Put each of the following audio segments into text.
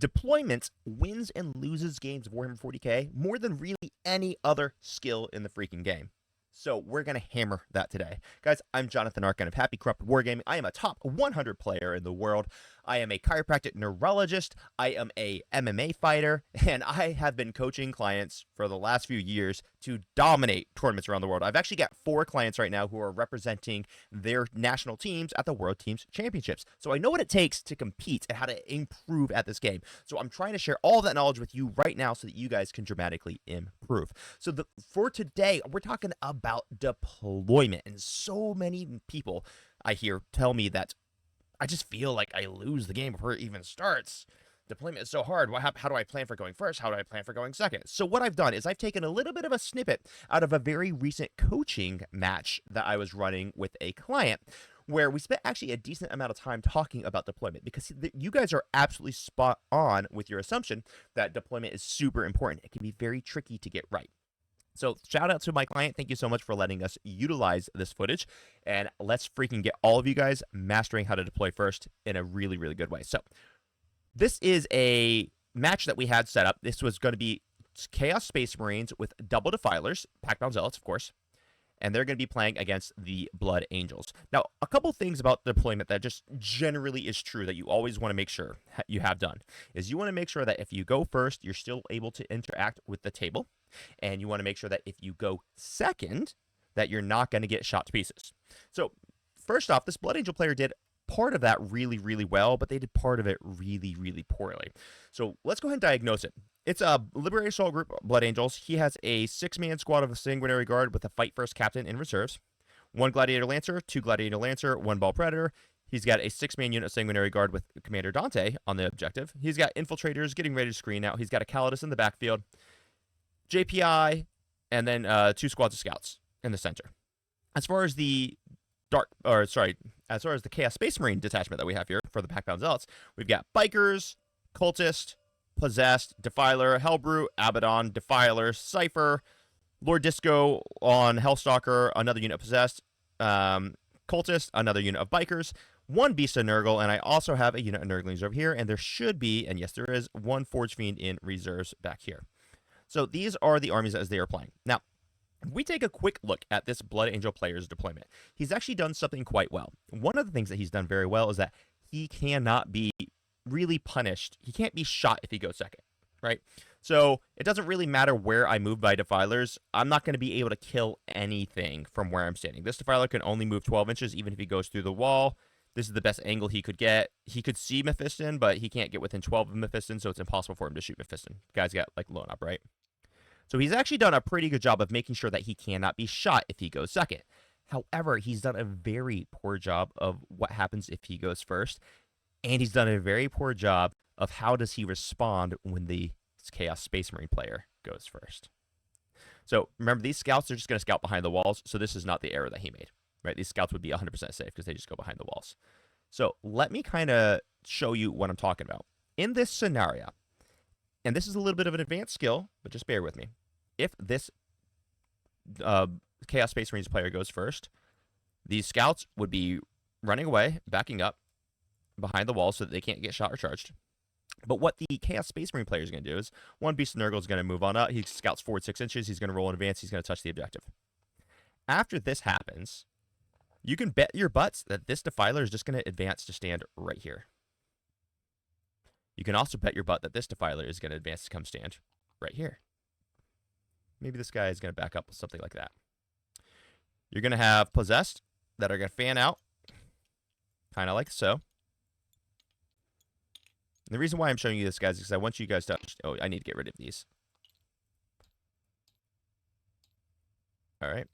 Deployment wins and loses games of Warhammer 40k more than really any other skill in the freaking game. So we're going to hammer that today. Guys, I'm Jonathan Arkin of Happy Corrupt Wargaming. I am a top 100 player in the world. I am a chiropractic neurologist. I am a MMA fighter, and I have been coaching clients for the last few years to dominate tournaments around the world. I've actually got 4 clients right now who are representing their national teams at the World Teams Championships. So I know what it takes to compete and how to improve at this game. So I'm trying to share all that knowledge with you right now so that you guys can dramatically improve. So for today, we're talking about deployment, and so many people I hear tell me that I just feel like I lose the game before it even starts. Deployment is so hard. How do I plan for going first? How do I plan for going second? So what I've done is I've taken a little bit of a snippet out of a very recent coaching match that I was running with a client, where we spent actually a decent amount of time talking about deployment, because you guys are absolutely spot on with your assumption that deployment is super important. It can be very tricky to get right. So shout out to my client. Thank you so much for letting us utilize this footage. And let's freaking get all of you guys mastering how to deploy first in a really, really good way. So this is a match that we had set up. This was going to be Chaos Space Marines with double Defilers, Packbound Zealots, of course. And they're going to be playing against the Blood Angels. Now, a couple things about deployment that just generally is true that you always want to make sure you have done is you want to make sure that if you go first, you're still able to interact with the table. And you want to make sure that if you go second, that you're not going to get shot to pieces. So first off, this Blood Angel player did part of that really, really well, but they did part of it really, really poorly. So let's go ahead and diagnose it. It's a Liberated Assault Group, Blood Angels. He has a 6-man squad of a Sanguinary Guard with a Fight First captain in reserves, 1 Gladiator Lancer, 2 Gladiator Lancer, 1 Ball Predator. He's got a 6-man unit Sanguinary Guard with Commander Dante on the objective. He's got Infiltrators getting ready to screen out. He's got a Calidus in the backfield, JPI, and then 2 squads of Scouts in the center. As far as the Chaos Space Marine detachment that we have here for the Packbound Zealots, we've got Bikers, Cultist, Possessed, Defiler, Hellbrute, Abaddon, Defiler, Cypher, Lord Disco on Hellstalker, another unit of Possessed, Cultist, another unit of Bikers, 1 Beast of Nurgle, and I also have a unit of Nurglings over here, and there should be, and yes there is, 1 Forge Fiend in reserves back here. So these are the armies as they are playing. Now, if we take a quick look at this Blood Angel player's deployment, he's actually done something quite well. One of the things that he's done very well is that he cannot be really punished. He can't be shot if he goes second, right? So it doesn't really matter where I move by Defilers. I'm not going to be able to kill anything from where I'm standing. This Defiler can only move 12 inches even if he goes through the wall. This is the best angle he could get. He could see Mephiston, but he can't get within 12 of Mephiston, so it's impossible for him to shoot Mephiston. The guy's got, like, blown up, right? So he's actually done a pretty good job of making sure that he cannot be shot if he goes second. However, he's done a very poor job of what happens if he goes first. And he's done a very poor job of how does he respond when the Chaos Space Marine player goes first. So remember, these scouts are just going to scout behind the walls. So this is not the error that he made, right? These scouts would be 100% safe because they just go behind the walls. So let me kind of show you what I'm talking about. In this scenario, and this is a little bit of an advanced skill, but just bear with me. If this Chaos Space Marines player goes first, these scouts would be running away, backing up behind the wall so that they can't get shot or charged. But what the Chaos Space Marine player is going to do is 1 Beast of Nurgle is going to move on up. He scouts forward 6 inches. He's going to roll in advance. He's going to touch the objective. After this happens, you can bet your butts that this Defiler is just going to advance to stand right here. You can also bet your butt that this Defiler is going to advance to come stand right here. Maybe this guy is going to back up with something like that. You're going to have Possessed that are going to fan out, kind of like so. And the reason why I'm showing you this, guys, is because I want you guys to... Oh, I need to get rid of these. All right.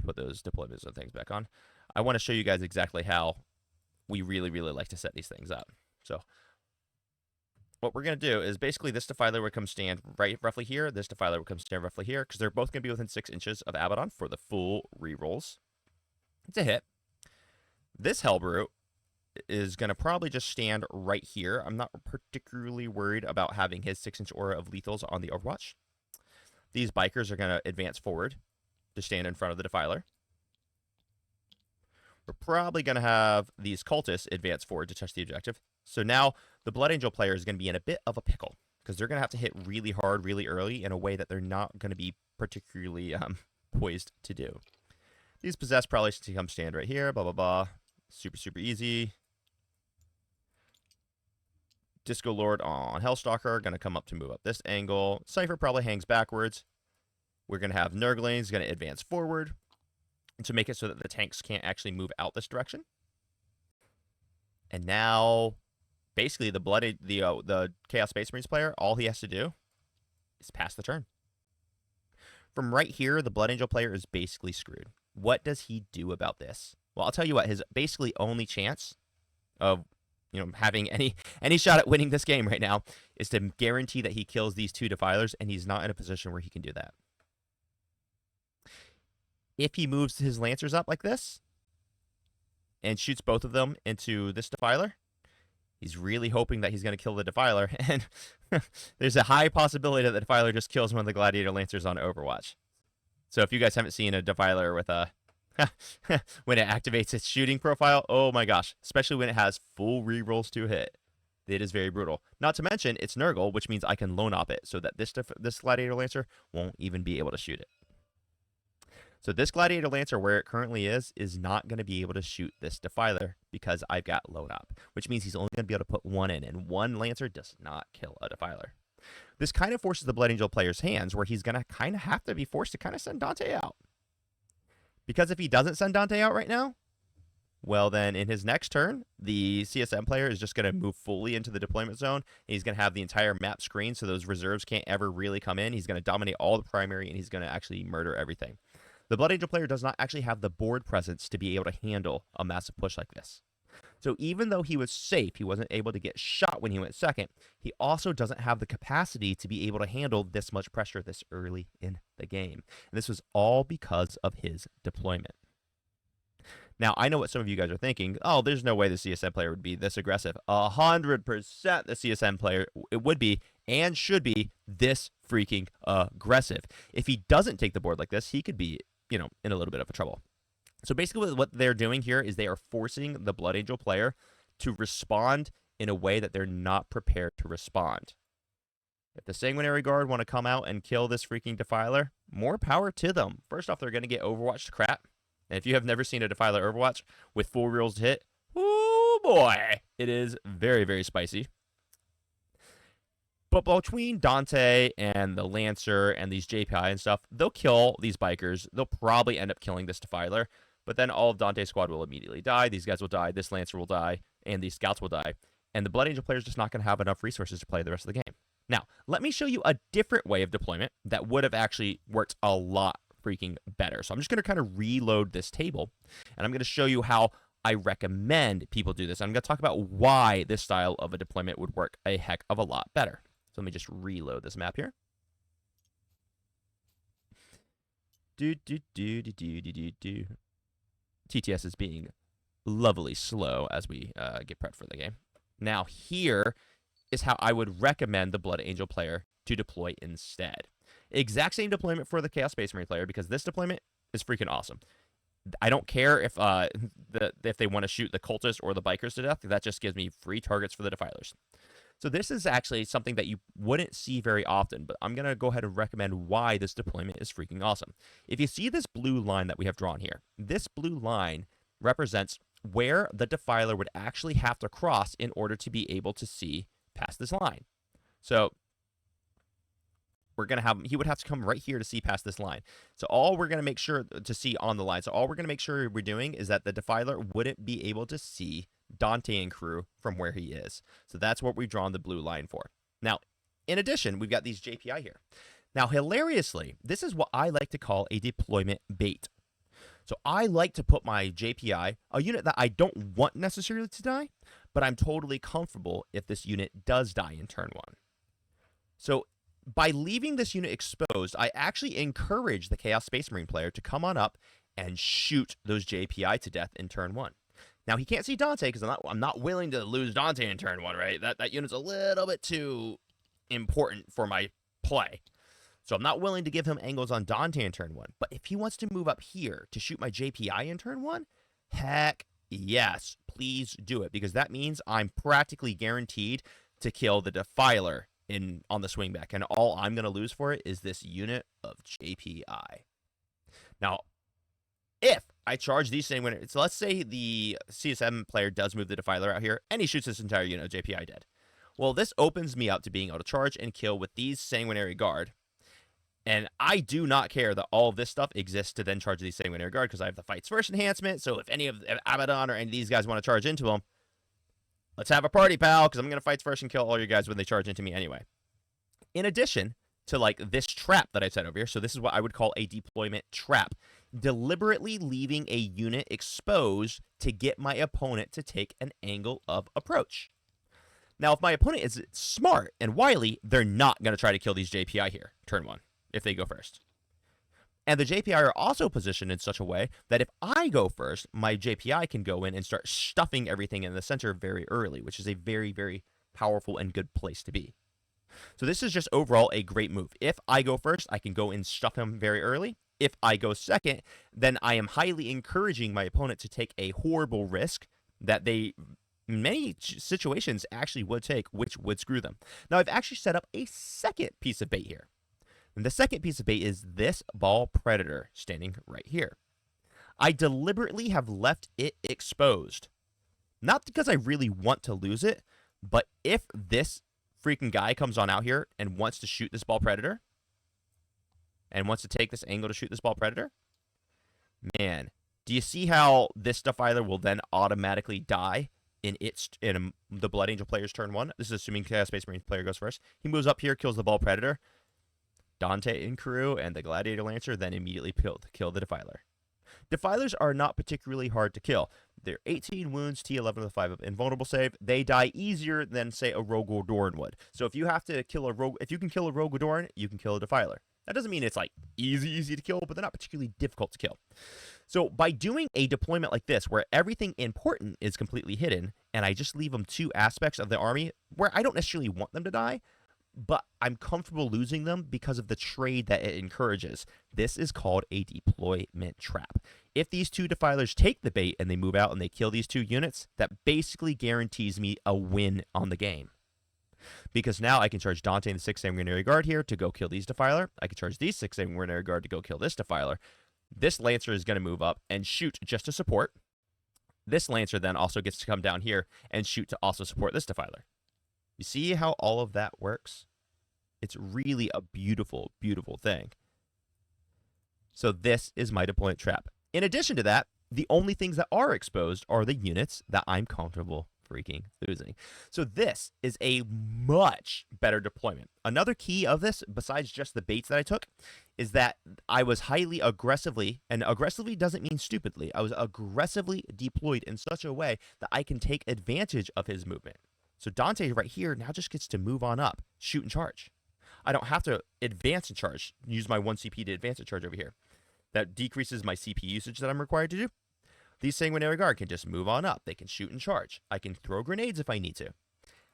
Put those deployments and things back on. I want to show you guys exactly how we really, really like to set these things up. So what we're going to do is basically this Defiler would come stand right roughly here. This Defiler would come stand roughly here because they're both going to be within 6 inches of Abaddon for the full rerolls. It's a hit. This Hellbrute is going to probably just stand right here. I'm not particularly worried about having his 6-inch aura of lethals on the Overwatch. These Bikers are going to advance forward to stand in front of the Defiler. we're probably going to have these cultists advance forward to touch the objective. So now the Blood Angel player is going to be in a bit of a pickle because they're going to have to hit really hard, really early in a way that they're not going to be particularly poised to do. These possessed probably should come stand right here, blah, blah, blah. Super, super easy. Disco Lord on Hellstalker, going to come up to move up this angle. Cypher probably hangs backwards. We're going to have Nurglings going to advance forward to make it so that the tanks can't actually move out this direction. And now, basically, the Chaos Space Marines player, all he has to do is pass the turn. From right here, the Blood Angel player is basically screwed. What does he do about this? Well, I'll tell you what, his basically only chance of having any shot at winning this game right now is to guarantee that he kills these 2 Defilers, and he's not in a position where he can do that. If he moves his Lancers up like this and shoots both of them into this Defiler, he's really hoping that he's going to kill the Defiler, and there's a high possibility that the Defiler just kills one of the Gladiator Lancers on Overwatch. So if you guys haven't seen a Defiler with a when it activates its shooting profile, oh my gosh, especially when it has full rerolls to hit, it is very brutal. Not to mention, it's Nurgle, which means I can lone op it so that this Gladiator Lancer won't even be able to shoot it. So this Gladiator Lancer, where it currently is not going to be able to shoot this Defiler because I've got lone op, which means he's only going to be able to put 1 in, and 1 Lancer does not kill a Defiler. This kind of forces the Blood Angel player's hands where he's going to kind of have to be forced to kind of send Dante out. Because if he doesn't send Dante out right now, well then in his next turn, the CSM player is just going to move fully into the deployment zone. He's going to have the entire map screen so those reserves can't ever really come in. He's going to dominate all the primary, and he's going to actually murder everything. The Blood Angel player does not actually have the board presence to be able to handle a massive push like this. So even though he was safe, he wasn't able to get shot when he went second, he also doesn't have the capacity to be able to handle this much pressure this early in the game. And this was all because of his deployment. Now, I know what some of you guys are thinking. Oh, there's no way the CSM player would be this aggressive. 100% the CSM player it would be and should be this freaking aggressive. If he doesn't take the board like this, he could be, in a little bit of trouble. So basically what they're doing here is they are forcing the Blood Angel player to respond in a way that they're not prepared to respond. If the Sanguinary Guard want to come out and kill this freaking Defiler, more power to them. First off, they're going to get Overwatched crap. And if you have never seen a Defiler Overwatch with full reels to hit, oh boy, it is very, very spicy. But between Dante and the Lancer and these JPI and stuff, they'll kill these bikers. They'll probably end up killing this Defiler. But then all of Dante's squad will immediately die. These guys will die. This Lancer will die. And these scouts will die. And the Blood Angel player is just not going to have enough resources to play the rest of the game. Now, let me show you a different way of deployment that would have actually worked a lot freaking better. So I'm just going to kind of reload this table. And I'm going to show you how I recommend people do this. I'm going to talk about why this style of a deployment would work a heck of a lot better. So let me just reload this map here. TTS is being lovely slow as we get prepped for the game. Now here is how I would recommend the Blood Angel player to deploy instead. Exact same deployment for the Chaos Space Marine player because this deployment is freaking awesome. I don't care if they want to shoot the cultists or the bikers to death. That just gives me free targets for the Defilers. So this is actually something that you wouldn't see very often, but I'm going to go ahead and recommend why this deployment is freaking awesome. If you see this blue line that we have drawn here, this blue line represents where the Defiler would actually have to cross in order to be able to see past this line. So we're going to have, he would have to come right here to see past this line. So all we're going to make sure to see on the line. So all we're going to make sure we're doing is that the Defiler wouldn't be able to see Dante and crew from where he is. So that's what we've drawn the blue line for. Now, in addition, we've got these JPI here. Now, hilariously, this is what I like to call a deployment bait. So I like to put my JPI, a unit that I don't want necessarily to die, but I'm totally comfortable if this unit does die in turn one. So by leaving this unit exposed, I actually encourage the Chaos Space Marine player to come on up and shoot those JPI to death in turn one. Now, he can't see Dante because I'm not willing to lose Dante in turn one, right? That unit's a little bit too important for my play. So I'm not willing to give him angles on Dante in turn one. But if he wants to move up here to shoot my JPI in turn one, Heck yes, please do it, because that means I'm practically guaranteed to kill the Defiler on the swingback, and all I'm going to lose for it is this unit of JPI. Now, if I charge these same winners, so let's say the CSM player does move the Defiler out here, and he shoots this entire unit of JPI dead. Well, this opens me up to being able to charge and kill with these Sanguinary Guard. And I do not care that all of this stuff exists to then charge these Sanguinary Guard, because I have the Fights First enhancement, so if any of Abaddon or any of these guys want to charge into them, let's have a party, pal, because I'm going to Fights First and kill all your guys when they charge into me anyway. In addition to, like, this trap that I set over here, so this is what I would call a deployment trap, deliberately leaving a unit exposed to get my opponent to take an angle of approach. Now, if my opponent is smart and wily, they're not going to try to kill these JPI here, turn 1, if they go first. And the JPI are also positioned in such a way that if I go first, my JPI can go in and start stuffing everything in the center very early, which is a very, very powerful and good place to be. So this is just overall a great move. If I go first, I can go and stuff him very early. If I go second, then I am highly encouraging my opponent to take a horrible risk that they, in many situations, actually would take, which would screw them. Now, I've actually set up a second piece of bait here. And the second piece of bait is this Ball Predator standing right here. I deliberately have left it exposed. Not because I really want to lose it, but if this freaking guy comes on out here and wants to shoot this Ball Predator, and wants to take this angle to shoot this Ball Predator, man, do you see how this Defiler will then automatically die in the Blood Angel player's turn 1? This is assuming Chaos Space Marine player goes first. He moves up here, kills the Ball Predator. Dante and crew and the Gladiator Lancer then immediately kill the Defiler. Defilers are not particularly hard to kill. They're 18 wounds, T11 with a 5 invulnerable save. They die easier than, say, a Rogue Odoran would. So if you have to kill a Rogue, if you can kill a Rogue Odoran, you can kill a Defiler. That doesn't mean it's like easy to kill, but they're not particularly difficult to kill. So by doing a deployment like this, where everything important is completely hidden, and I just leave them 2 aspects of the army where I don't necessarily want them to die, but I'm comfortable losing them because of the trade that it encourages. This is called a deployment trap. If these 2 Defilers take the bait and they move out and they kill these 2 units, that basically guarantees me a win on the game. Because now I can charge Dante and the 6 Sanguinary Guard here to go kill these Defiler. I can charge these 6 Sanguinary Guard to go kill this Defiler. This Lancer is going to move up and shoot just to support. This Lancer then also gets to come down here and shoot to also support this Defiler. You see how all of that works? It's really a beautiful, beautiful thing. So this is my deployment trap. In addition to that, the only things that are exposed are the units that I'm comfortable freaking losing. So this is a much better deployment. Another key of this, besides just the baits that I took, is that I was highly aggressively, and aggressively doesn't mean stupidly, I was aggressively deployed in such a way that I can take advantage of his movement. So Dante right here now just gets to move on up, shoot and charge. I don't have to advance and charge, use my 1 CP to advance and charge over here. That decreases my CP usage that I'm required to do. These Sanguinary Guard can just move on up. They can shoot and charge. I can throw grenades if I need to.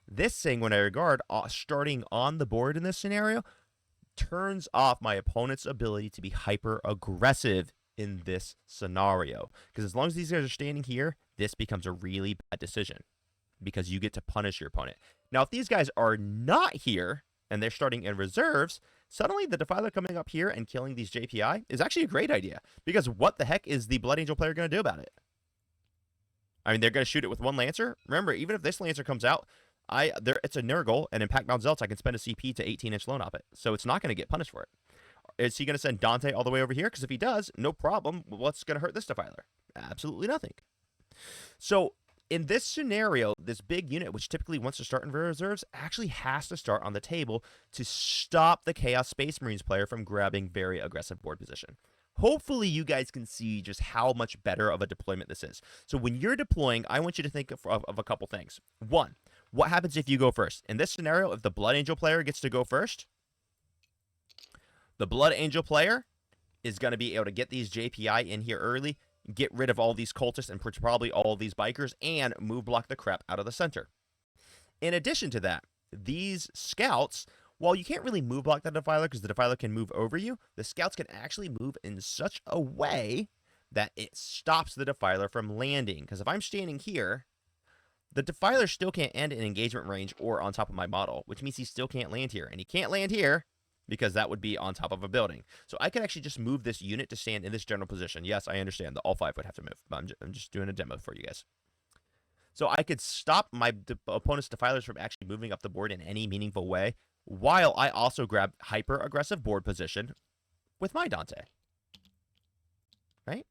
This Sanguinary Guard, starting on the board in this scenario, turns off my opponent's ability to be hyper-aggressive in this scenario. Because as long as these guys are standing here, this becomes a really bad decision, because you get to punish your opponent. Now, if these guys are not here, and they're starting in reserves, suddenly the Defiler coming up here and killing these JPI is actually a great idea. Because what the heck is the Blood Angel player going to do about it? I mean, they're going to shoot it with 1 Lancer. Remember, even if this Lancer comes out, it's a Nurgle, and in Pac-Bound Zealots, I can spend a CP to 18-inch Lone Op it. So it's not going to get punished for it. Is he going to send Dante all the way over here? Because if he does, no problem. What's going to hurt this Defiler? Absolutely nothing. So in this scenario, this big unit, which typically wants to start in reserves, actually has to start on the table to stop the Chaos Space Marines player from grabbing very aggressive board position. Hopefully you guys can see just how much better of a deployment this is. So when you're deploying, I want you to think of a couple things. 1, what happens if you go first? In this scenario, if the Blood Angel player gets to go first, the Blood Angel player is going to be able to get these JPI in here early, get rid of all these cultists and probably all of these bikers, and move block the crap out of the center. In addition to that, these scouts, while you can't really move block the Defiler because the Defiler can move over you, the scouts can actually move in such a way that it stops the defiler from landing. Because if I'm standing here, the defiler still can't end in engagement range or on top of my model, which means he still can't land here. And he can't land here because that would be on top of a building. So I could actually just move this unit to stand in this general position. Yes, I understand that all 5 would have to move, but I'm just doing a demo for you guys. So I could stop my opponent's defilers from actually moving up the board in any meaningful way, while I also grab hyper-aggressive board position with my Dante. Right?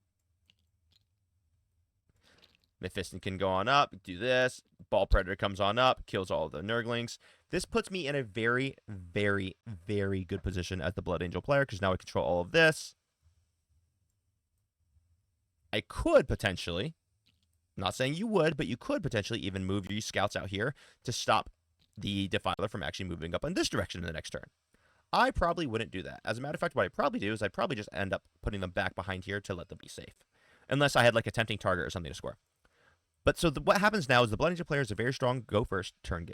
Mephiston can go on up, do this. Ball Predator comes on up, kills all of the Nurglings. This puts me in a very, very, very good position as the Blood Angel player, because now I control all of this. I could potentially, I'm not saying you would, but you could potentially even move your scouts out here to stop the Defiler from actually moving up in this direction in the next turn. I probably wouldn't do that. As a matter of fact, what I'd probably do is I'd probably just end up putting them back behind here to let them be safe. Unless I had like a tempting target or something to score. But so what happens now is the Blood Angel player has a very strong go first turn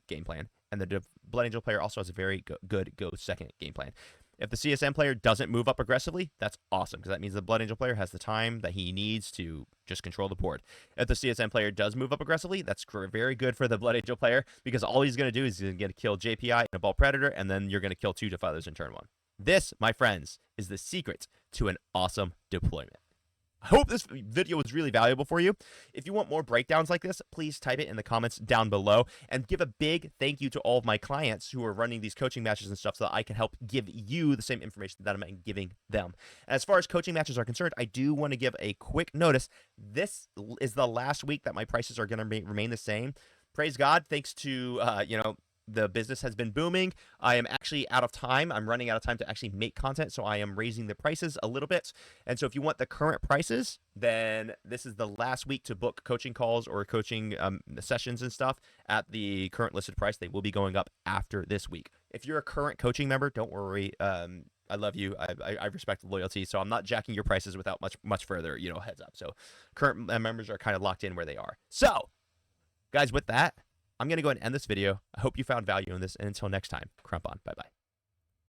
game plan, and the Blood Angel player also has a very good go second game plan. If the CSM player doesn't move up aggressively, that's awesome, because that means the Blood Angel player has the time that he needs to just control the board. If the CSM player does move up aggressively, that's very good for the Blood Angel player, because all he's going to do is he's going to kill JPI and a Ball Predator, and then you're going to kill 2 Defilers in turn 1. This, my friends, is the secret to an awesome deployment. I hope this video was really valuable for you. If you want more breakdowns like this, please type it in the comments down below, and give a big thank you to all of my clients who are running these coaching matches and stuff so that I can help give you the same information that I'm giving them. And as far as coaching matches are concerned, I do want to give a quick notice. This is the last week that my prices are going to remain the same. Praise God, thanks to, the business has been booming. I am actually out of time. I'm running out of time to actually make content, so I am raising the prices a little bit. And so if you want the current prices, then this is the last week to book coaching calls or coaching sessions and stuff at the current listed price. They will be going up after this week. If you're a current coaching member, don't worry. I love you. I respect the loyalty, so I'm not jacking your prices without much further, heads up. So current members are kind of locked in where they are. So, guys, with that, I'm going to go ahead and end this video. I hope you found value in this, and until next time, crump on. Bye-bye.